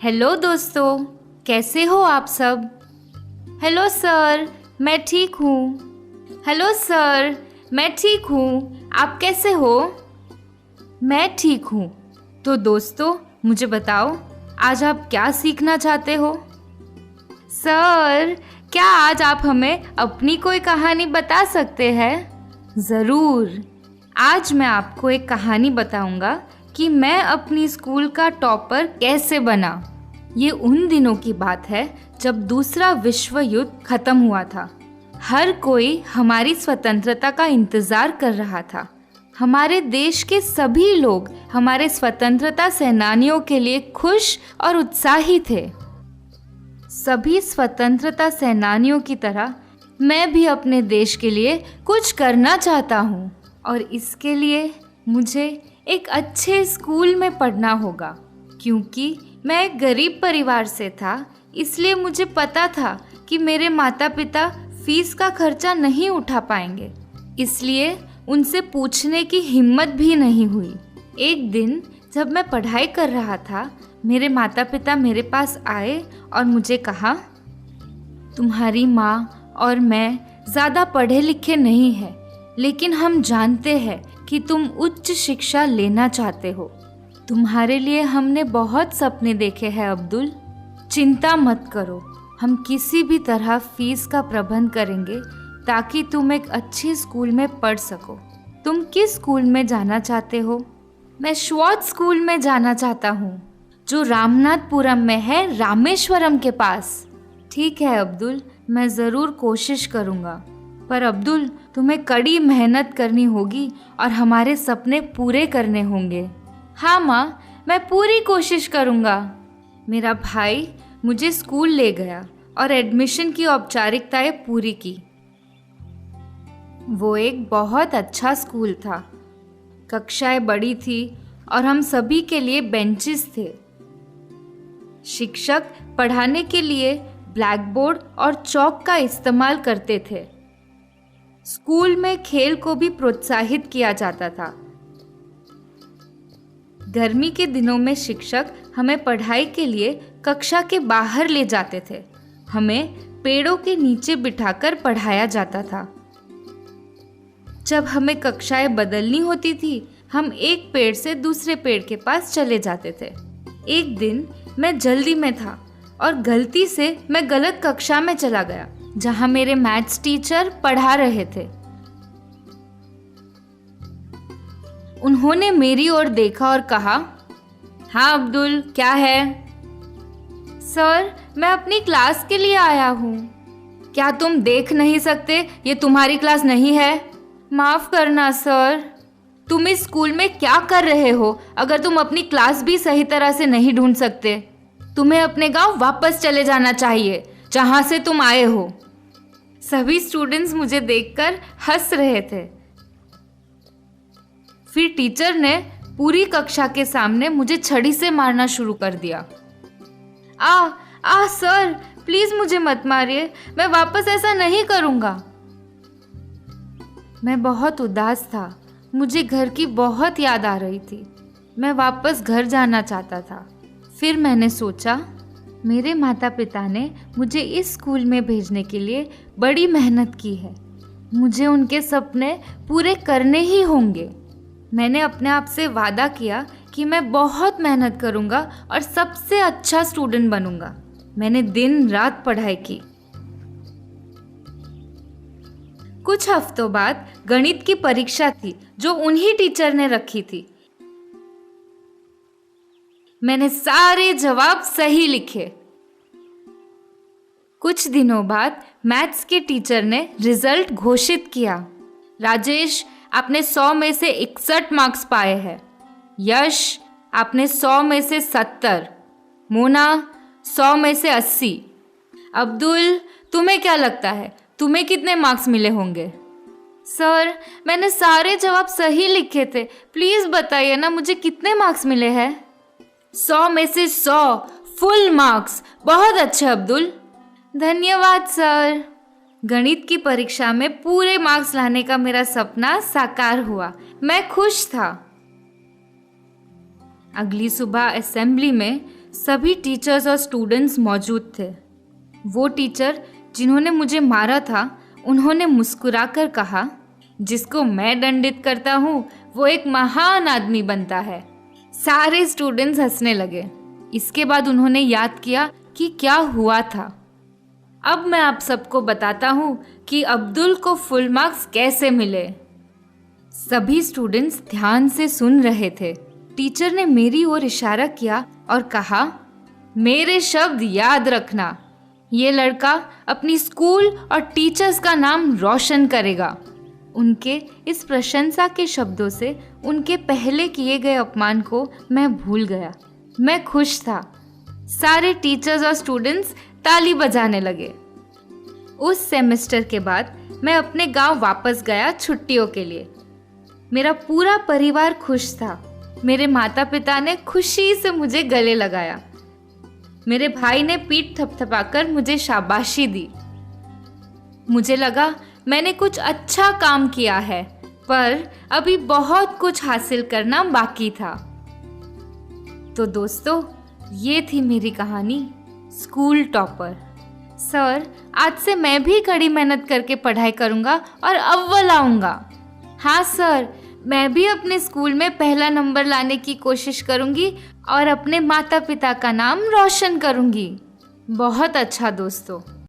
Hello दोस्तों, कैसे हो आप सब। हेलो सर, मैं ठीक हूँ। हेलो सर, मैं ठीक हूँ, आप कैसे हो। मैं ठीक हूँ। तो दोस्तों, मुझे बताओ, आज आप क्या सीखना चाहते हो। सर, क्या आज आप हमें अपनी कोई कहानी बता सकते हैं। ज़रूर। आज मैं आपको एक कहानी बताऊंगा कि मैं अपनी स्कूल का टॉपर कैसे बना। ये उन दिनों की बात है जब दूसरा विश्व युद्ध खत्म हुआ था। हर कोई हमारी स्वतंत्रता का इंतज़ार कर रहा था। हमारे देश के सभी लोग हमारे स्वतंत्रता सेनानियों के लिए खुश और उत्साही थे। सभी स्वतंत्रता सेनानियों की तरह मैं भी अपने देश के लिए कुछ करना चाहता हूँ, और इसके लिए मुझे एक अच्छे स्कूल में पढ़ना होगा। क्योंकि मैं एक गरीब परिवार से था, इसलिए मुझे पता था कि मेरे माता पिता फीस का खर्चा नहीं उठा पाएंगे। इसलिए उनसे पूछने की हिम्मत भी नहीं हुई। एक दिन जब मैं पढ़ाई कर रहा था, मेरे माता पिता मेरे पास आए और मुझे कहा, तुम्हारी माँ और मैं ज़्यादा पढ़े लिखे नहीं हैं, लेकिन हम जानते हैं कि तुम उच्च शिक्षा लेना चाहते हो। तुम्हारे लिए हमने बहुत सपने देखे हैं अब्दुल। चिंता मत करो, हम किसी भी तरह फीस का प्रबंध करेंगे ताकि तुम एक अच्छे स्कूल में पढ़ सको। तुम किस स्कूल में जाना चाहते हो। मैं श्वार्ट्ज स्कूल में जाना चाहता हूँ, जो रामनाथपुरम में है, रामेश्वरम के पास। ठीक है अब्दुल, मैं ज़रूर कोशिश करूँगा। पर अब्दुल, तुम्हें कड़ी मेहनत करनी होगी और हमारे सपने पूरे करने होंगे। हाँ माँ, मैं पूरी कोशिश करूँगा। मेरा भाई मुझे स्कूल ले गया और एडमिशन की औपचारिकताएं पूरी की। वो एक बहुत अच्छा स्कूल था। कक्षाएं बड़ी थी और हम सभी के लिए बेंचेस थे। शिक्षक पढ़ाने के लिए ब्लैक बोर्ड और चौक का इस्तेमाल करते थे। स्कूल में खेल को भी प्रोत्साहित किया जाता था। गर्मी के दिनों में शिक्षक हमें पढ़ाई के लिए कक्षा के बाहर ले जाते थे। हमें पेड़ों के नीचे बिठाकर पढ़ाया जाता था। जब हमें कक्षाएं बदलनी होती थी, हम एक पेड़ से दूसरे पेड़ के पास चले जाते थे। एक दिन मैं जल्दी में था और गलती से मैं गलत कक्षा में चला गया, जहां मेरे मैथ्स टीचर पढ़ा रहे थे। उन्होंने मेरी ओर देखा और कहा, हाँ अब्दुल, क्या है। सर, मैं अपनी क्लास के लिए आया हूँ। क्या तुम देख नहीं सकते ये तुम्हारी क्लास नहीं है। माफ़ करना सर। तुम इस स्कूल में क्या कर रहे हो अगर तुम अपनी क्लास भी सही तरह से नहीं ढूंढ सकते। तुम्हें अपने गांव वापस चले जाना चाहिए, जहां से तुम आए हो। सभी स्टूडेंट्स मुझे देखकर हंस रहे थे। फिर टीचर ने पूरी कक्षा के सामने मुझे छड़ी से मारना शुरू कर दिया। सर, प्लीज मुझे मत मारिए, मैं वापस ऐसा नहीं करूँगा। मैं बहुत उदास था। मुझे घर की बहुत याद आ रही थी। मैं वापस घर जाना चाहता था। फिर मैंने सोचा, मेरे माता पिता ने मुझे इस स्कूल में भेजने के लिए बड़ी मेहनत की है। मुझे उनके सपने पूरे करने ही होंगे। मैंने अपने आप से वादा किया कि मैं बहुत मेहनत करूँगा और सबसे अच्छा स्टूडेंट बनूँगा। मैंने दिन रात पढ़ाई की। कुछ हफ्तों बाद गणित की परीक्षा थी, जो उन्हीं टीचर ने रखी थी। मैंने सारे जवाब सही लिखे। कुछ दिनों बाद मैथ्स के टीचर ने रिजल्ट घोषित किया। राजेश, आपने 100 में से 61 मार्क्स पाए हैं। यश, आपने 100 में से 70। मोना, 100 में से 80। अब्दुल, तुम्हें क्या लगता है, तुम्हें कितने मार्क्स मिले होंगे। सर, मैंने सारे जवाब सही लिखे थे, प्लीज़ बताइए ना मुझे कितने मार्क्स मिले हैं। 100 में से 100 फुल मार्क्स। बहुत अच्छा अब्दुल। धन्यवाद सर। गणित की परीक्षा में पूरे मार्क्स लाने का मेरा सपना साकार हुआ। मैं खुश था। अगली सुबह असेंबली में सभी टीचर्स और स्टूडेंट्स मौजूद थे। वो टीचर जिन्होंने मुझे मारा था, उन्होंने मुस्कुराकर कहा, जिसको मैं दंडित करता हूँ वो एक महान आदमी बनता है। सारे स्टूडेंट्स हंसने लगे। इसके बाद उन्होंने याद किया कि क्या हुआ था। अब मैं आप सबको बताता हूँ कि अब्दुल को फुल मार्क्स कैसे मिले। सभी स्टूडेंट्स ध्यान से सुन रहे थे। टीचर ने मेरी ओर इशारा किया और कहा, मेरे शब्द याद रखना। ये लड़का अपनी स्कूल और टीचर्स का नाम रोशन करेगा। उनके इस प्रशंसा के शब्दों से उनके पहले किए गए अपमान को मैं भूल गया। मैं खुश था। सारे टीचर्स और स्टूडेंट्स ताली बजाने लगे। उस सेमेस्टर के बाद मैं अपने गांव वापस गया छुट्टियों के लिए। मेरा पूरा परिवार खुश था। मेरे माता पिता ने खुशी से मुझे गले लगाया। मेरे भाई ने पीठ थपथपाकर मुझे शाबाशी दी। मुझे लगा मैंने कुछ अच्छा काम किया है, पर अभी बहुत कुछ हासिल करना बाकी था। तो दोस्तों, ये थी मेरी कहानी स्कूल टॉपर। सर, आज से मैं भी कड़ी मेहनत करके पढ़ाई करूँगा और अव्वल आऊँगा। हाँ सर, मैं भी अपने स्कूल में पहला नंबर लाने की कोशिश करूँगी और अपने माता पिता का नाम रोशन करूँगी। बहुत अच्छा दोस्तों।